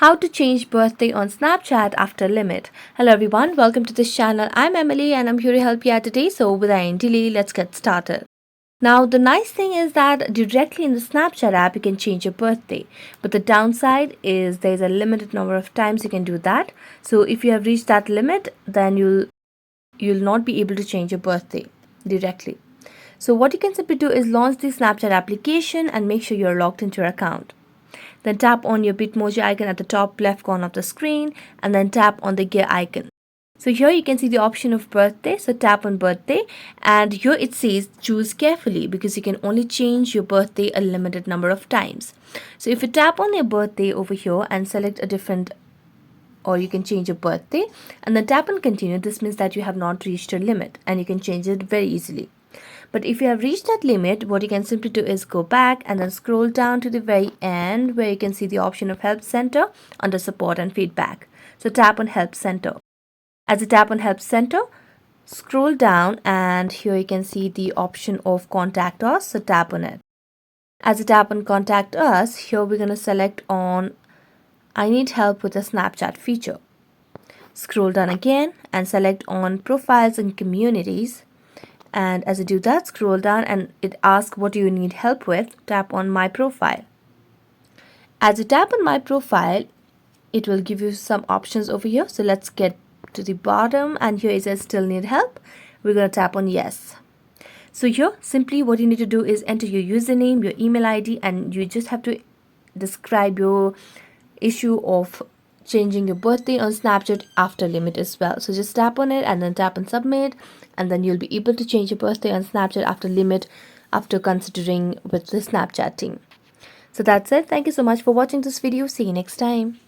How to change birthday on Snapchat after limit. Hello everyone, welcome to this channel. I'm Emily and I'm here to help you out today. So without any delay, let's get started. Now the nice thing is that directly in the Snapchat app you can change your birthday. But the downside is there's a limited number of times you can do that. So if you have reached that limit, then you'll not be able to change your birthday directly. So what you can simply do is launch the Snapchat application and make sure you're logged into your account. Then tap on your Bitmoji icon at the top left corner of the screen and then tap on the gear icon. So here you can see the option of birthday. So tap on birthday and here it says choose carefully because you can only change your birthday a limited number of times. So if you tap on your birthday over here and select a different, or you can change your birthday and then tap on continue, this means that you have not reached your limit and you can change it very easily. But if you have reached that limit, what you can simply do is go back and then scroll down to the very end where you can see the option of Help Center under Support and Feedback. So tap on Help Center. As you tap on Help Center, scroll down and here you can see the option of Contact Us. So tap on it. As you tap on Contact Us, here we're going to select on I need help with a Snapchat feature. Scroll down again and select on Profiles and Communities. And as you do that, scroll down and it asks what do you need help with. Tap on My Profile. As you tap on My Profile, it will give you some options over here. So let's get to the bottom and here it says still need help. We're going to tap on yes. So here simply what you need to do is enter your username, your email ID, and you just have to describe your issue of changing your birthday on Snapchat after limit as well. So just tap on it and then tap on submit and then you'll be able to change your birthday on Snapchat after limit after considering with the Snapchat team. So that's it. Thank you so much for watching this video. See you next time.